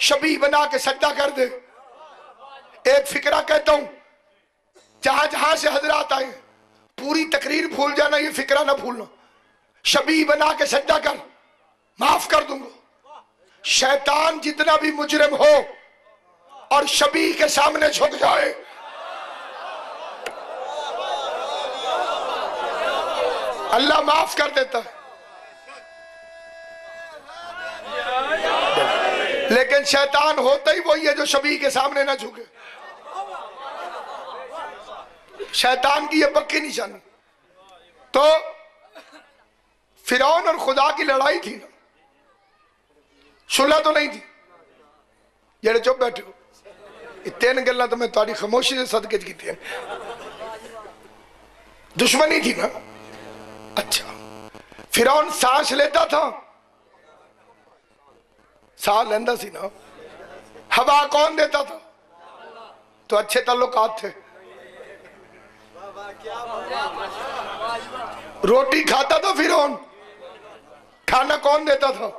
शबी बना के सजदा कर दे। एक फिक्रा कहता हूं, जहां जहां से हजरात आए पूरी तकरीर भूल जाना, ये फिक्रा ना भूलना। शबी बना के सजदा कर, माफ कर दूंगा। शैतान जितना भी मुजरिम हो और शबी के सामने झुक जाए, अल्लाह माफ कर देता है। लेकिन शैतान होता ही वही है जो शबी के सामने ना झुके। शैतान की ये पक्की निशानी। तो फिरौन और खुदा की लड़ाई थी ना, सुलह तो नहीं थी। जेड़े चुप बैठे हो, ये तीन गल्लां तो मैं तुम्हारी खामोशी से सदके च कीतियां। दुश्मनी थी ना। अच्छा, फिरौन सांस लेता था, सांस लेंदा सी ना। हवा कौन देता था? तो अच्छे ताल्लुकात थे। रोटी खाता था फिरौन, खाना कौन देता था?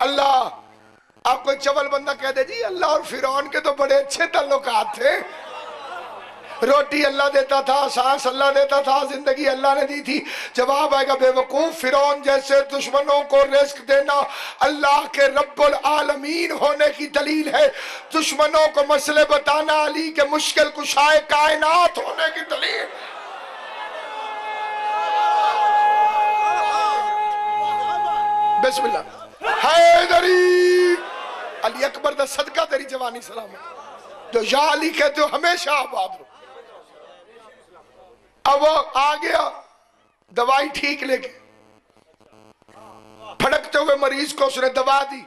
अल्लाह। आप कोई चवल बंदा कह दे जी अल्लाह और फिरौन के तो बड़े अच्छे ताल्लुकात थे। रोटी अल्लाह देता था, सांस अल्लाह देता था, जिंदगी अल्लाह ने दी थी। जवाब आएगा बेवकूफ, फिरौन जैसे दुश्मनों को रिस्क देना अल्लाह के रब्बुल आलमीन होने की दलील है। दुश्मनों को मसले बताना अली के मुश्किल कुशाए कायनात होने की दलील। बिस्मिल्लाह। हैदरी अली अकबर दा सदका तेरी जवानी सलामत। जो या अली कहते हो हमेशा आबाद हो। अब वो आ गया दवाई ठीक लेके, फड़कते हुए मरीज को उसने दवा दी,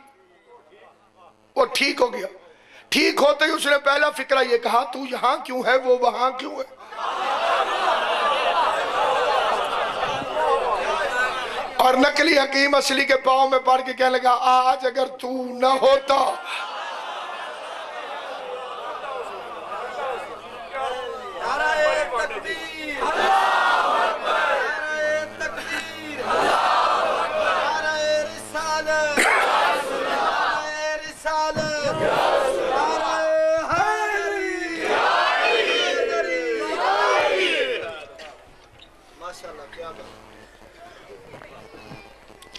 वो ठीक हो गया। ठीक होते ही उसने पहला फिक्रा ये कहा, तू यहां क्यों है, वो वहां क्यों है? और नकली हकीम असली के पांव में पड़ के कहने लगा, आज अगर तू न होता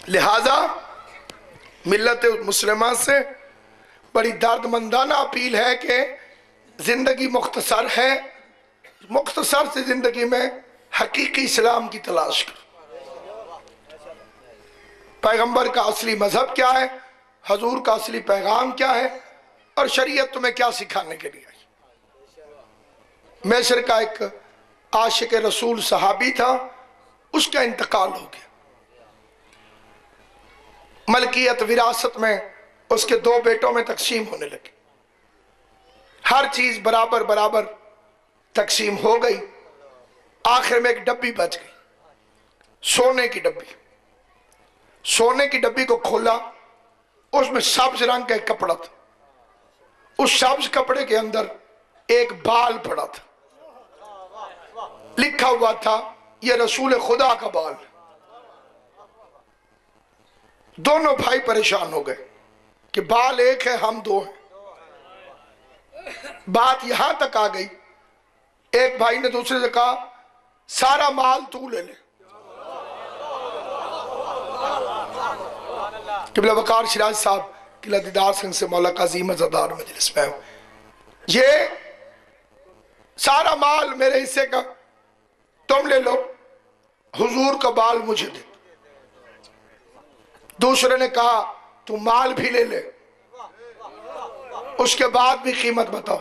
लिहाजा मिल्लत मुस्लिमा से बड़ी दर्दमंदाना अपील है कि जिंदगी मुख्तसर है, मुख्तसर से जिंदगी में हकीकी इस्लाम की तलाश करो। पैगंबर का असली मजहब क्या है, हजूर का असली पैगाम क्या है और शरीयत तुम्हें क्या सिखाने के लिए आई। मिस्र का एक आशिक रसूल सहाबी था, उसका इंतकाल हो गया। मलकियत विरासत में उसके दो बेटों में तकसीम होने लगी। हर चीज बराबर बराबर तकसीम हो गई। आखिर में एक डब्बी बच गई, सोने की डब्बी। सोने की डब्बी को खोला, उसमें सब्ज रंग का एक कपड़ा था। उस सब्ज कपड़े के अंदर एक बाल पड़ा था, लिखा हुआ था यह रसूल खुदा का बाल। दोनों भाई परेशान हो गए कि बाल एक है, हम दो हैं। बात यहां तक आ गई, एक भाई ने दूसरे से कहा, सारा माल तू ले ले। किबला वकार सिराज साहब किला दीदार सिंह से मौला काज़ी मज़ादार मजलिस में, ये सारा माल मेरे हिस्से का तुम ले लो, हुजूर का बाल मुझे दे। दूसरे ने कहा, तू माल भी ले ले, उसके बाद भी कीमत बताओ,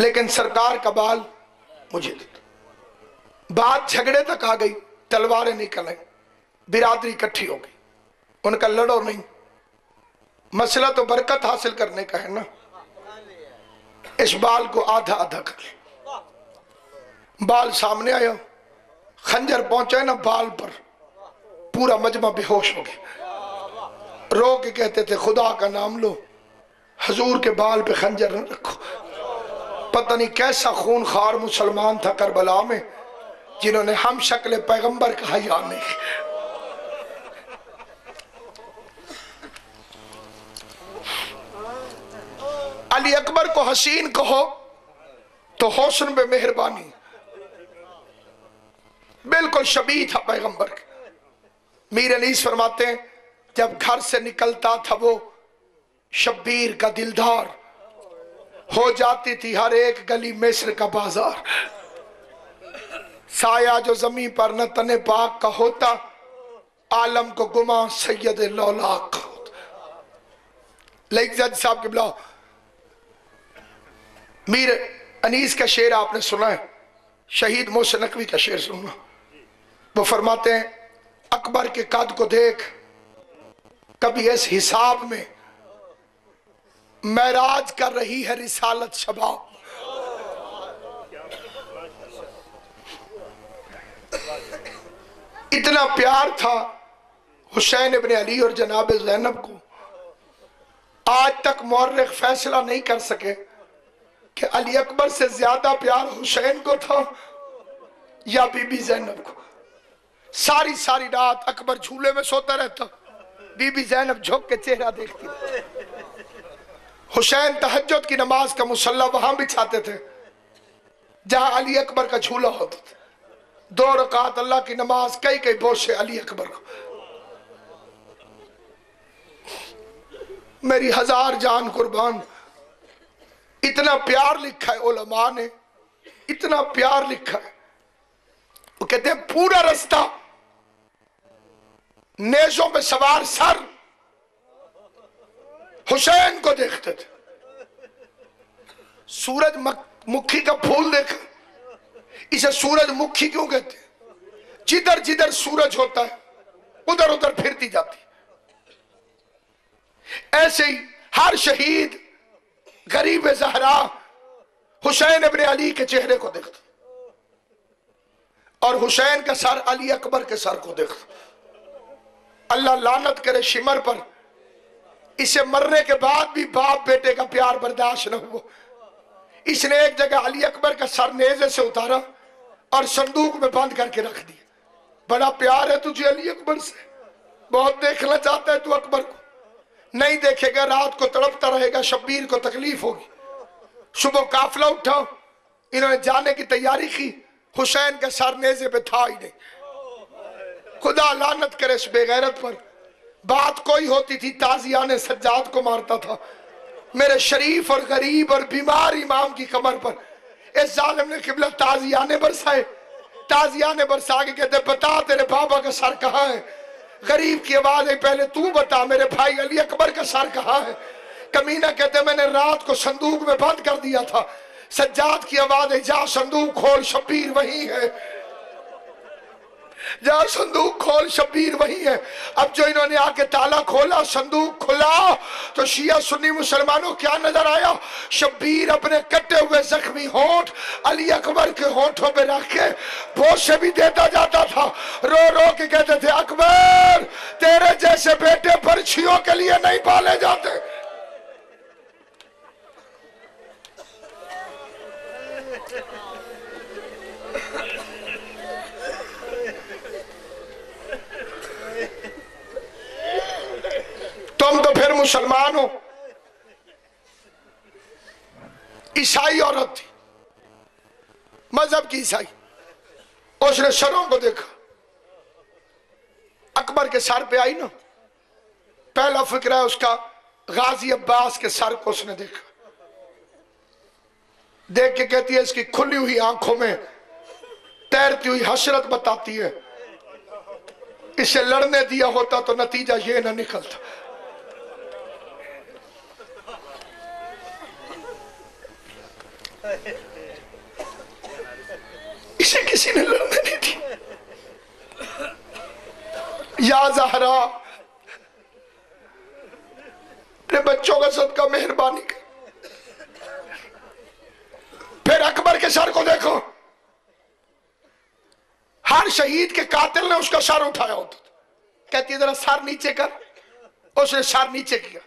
लेकिन सरकार का बाल मुझे दे दो। बात झगड़े तक आ गई, तलवारें निकल आई, बिरादरी इकट्ठी हो गई। उनका लड़ो नहीं, मसला तो बरकत हासिल करने का है ना। इस बाल को आधा आधा कर ले। बाल सामने आया, खंजर पहुंचा ना बाल पर, पूरा मजमा बेहोश हो गया। रो के कहते थे, खुदा का नाम लो, हजूर के बाल पे खंजर न रखो। पता नहीं कैसा खून खार मुसलमान था करबला में, जिन्होंने हम शक्ल पैगंबर कहा या नहीं। अली अकबर को हसीन कहो तो हुस्न में मेहरबानी, बिल्कुल शबीह था पैगंबर के। मीर अनीस फरमाते हैं जब घर से निकलता था वो शब्बीर का दिलदार, हो जाती थी हर एक गली मिस्र का बाजार। साया जो जमीन पर न तने पाक का होता, आलम को गुमा सैयद लौलाक का होता। लाइक जज साहब के बुलाओ, मीर अनीस का शेर आपने सुना है, शहीद मोहसिन नकवी का शेर सुनना। वो फरमाते हैं अकबर के कद को देख कभी इस हिसाब में महराज कर रही है रिसालत शबाब। इतना प्यार था हुसैन इब्ने अली और जनाब ज़ैनब को, आज तक मौर्रिख फैसला नहीं कर सके कि अली अकबर से ज्यादा प्यार हुसैन को था या बीबी ज़ैनब को। सारी सारी रात अकबर झूले में सोता रहता, बीबी ज़ैनब झुक के चेहरा देखती। हुसैन तहज्जुद की नमाज का मुसल्ला वहां बिछाते थे जहां अली अकबर का झूला होता था। 2 रकात अल्लाह की नमाज, कई कई बोसे अली अकबर को। मेरी 1000 जान कुर्बान। इतना प्यार लिखा है उलमा ने, इतना प्यार लिखा है। वो कहते हैं पूरा रास्ता नेजों में सवार सर हुसैन को देखते थे। सूरजमुखी का फूल देखा, इसे सूरजमुखी क्यों कहते हैं? जिधर जिधर सूरज होता है उधर उधर फिरती जाती। ऐसे ही हर शहीद गरीब ज़हरा हुसैन इब्ने अली के चेहरे को देखता, और हुसैन का सर अली अकबर के सर को देखता। अल्लाह लानत करे शिमर पर, इसे मरने के बाद भी बाप बेटे का प्यार बर्दाश्त न हुआ। इसने एक जगह अली अकबर का सर नेज़े से उतारा और संदूक में बंद करके रख दिया। बड़ा प्यार है तुझे अली अकबर से, बहुत देखना चाहता है तू अकबर को, नहीं देखेगा रात को तड़पता रहेगा, शब्बीर को तकलीफ होगी। सुबह काफिला उठा, इन्होंने जाने की तैयारी की, हुसैन का सर नेज़े पे था ही नहीं। खुदा लानत करे इस बेगैरत पर। बात कोई होती थी ताजियाने सज्जाद को मारता था, मेरे शरीफ और गरीब और बीमार इमाम की कमर पर इस जालिम ने किबला ताजियाने बरसाए। ताजियाने बरसा के कहते बता तेरे बाबा का सर कहाँ है। गरीब की आवाज है पहले तू बता मेरे भाई अली अकबर का सर कहाँ है। कमीना कहते मैंने रात को संदूक में बंद कर दिया था। सज्जाद की आवाज है जा संदूक खोल शब्बीर वही है, जा संदूक खोल शब्बीर वही है। अब जो इन्होंने आके ताला खोला, संदूक खुला, तो शिया सुन्नी मुसलमानों क्या नजर आया? शब्बीर अपने कटे हुए जख्मी होंठ अली अकबर के होंठों पे रख के बोसे भी देता जाता था। रो रो के कहते थे अकबर तेरे जैसे बेटे पर्चियों के लिए नहीं पाले जाते। तुम तो फिर मुसलमान हो। ईसाई औरत थी, मजहब की ईसाई, उसने सरों को देखा, अकबर के सर पे आई ना, पहला फिक्र है उसका गाजी अब्बास के सर को उसने देखा। देख के कहती है इसकी खुली हुई आंखों में तैरती हुई हसरत बताती है, इसे लड़ने दिया होता तो नतीजा ये ना निकलता। इसे किसी ने लड़ने नहीं दी। या ज़हरा अपने बच्चों का सदका मेहरबानी कर। फिर अकबर के सर को देखो, हर शहीद के कातिल ने उसका सर उठाया होता था। कहती है जरा सर नीचे कर, उसने सर नीचे किया,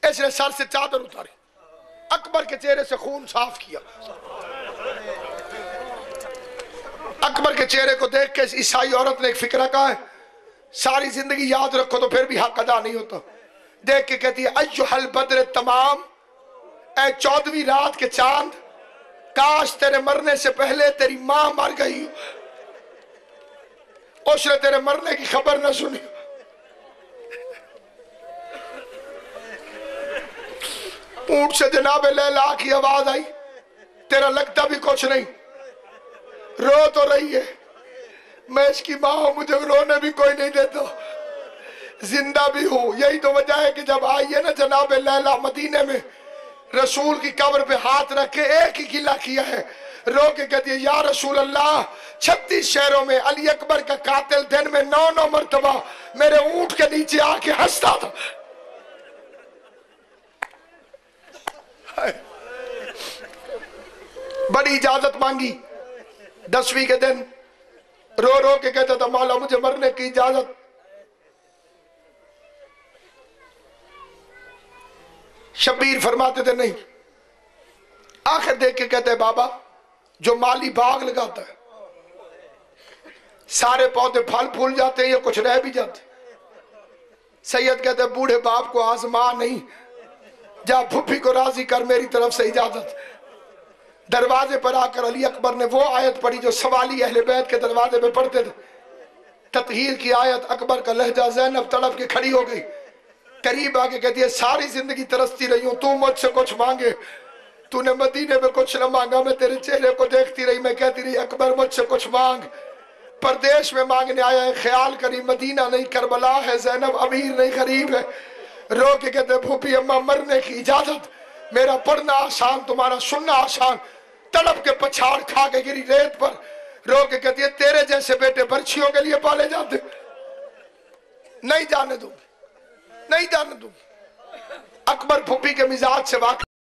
इसने सर से चादर उतारी, अकबर के चेहरे से खून साफ किया। अकबर के चेहरे को देख के ईसाई औरत ने एक फिक्रा कहा है, सारी जिंदगी याद रखो तो फिर भी हक अदा नहीं होता। देख के कहती है अय्युहल बद्र तमाम, ऐ 14वीं रात के चांद, काश तेरे मरने से पहले तेरी मां मर गई, उसने तेरे मरने की खबर न सुनी। ऊंट से जनाब लैला की आवाज आई, तेरा लगता भी कुछ नहीं, रो तो रही है, मैं इसकी मां हूं, मुझे रोने भी कोई नहीं देता, जिंदा भी हूं। यही तो वजह है कि जब आई है ना जनाब लैला मदीने में, रसूल की कब्र पे हाथ रख के एक ही गिला किया है, रो के कहती है या रसूल अल्लाह, 36 शहरों में अली अकबर का कातिल दिन में 9 मरतबा मेरे ऊंट के नीचे आके हंसता था। बड़ी इजाजत मांगी, 10वीं के दिन रो रो के कहता था मौला मुझे मरने की इजाजत। शबीर फरमाते थे नहीं, आखिर देख के कहते बाबा जो माली बाग लगाता है, सारे पौधे फल फूल जाते हैं या कुछ रह भी जाते। सैयद कहते बूढ़े बाप को आजमा नहीं, जा फुफी को राजी कर, मेरी तरफ से इजाजत। दरवाजे पर आकर अली अकबर ने वो आयत पढ़ी जो सवाली अहले बैत के दरवाजे पे पढ़ते थे, ततहीर की आयत। अकबर का लहजा, ज़ैनब तड़प के खड़ी हो गई, करीब आके कहती है सारी जिंदगी तरसती रही हूं, तू मुझसे कुछ मांगे, तूने मदीने में कुछ न मांगा, मैं तेरे चेहरे को देखती रही, मैं कहती रही अकबर मुझसे कुछ मांग, परदेश में मांगने आया है, ख्याल करी मदीना नहीं करबला है, ज़ैनब अमीर नहीं गरीब है। रो के कहते फूफी अम्मा मरने की इजाजत, मेरा पढ़ना आसान तुम्हारा सुनना आसान। तड़प के पछाड़ खा के गिरी रेत पर, रो के कहती है तेरे जैसे बेटे बर्छियों के लिए पाले जाते, नहीं जाने दूंगी, नहीं जाने दूंगी। अकबर फूफी के मिजाज से वाकिफ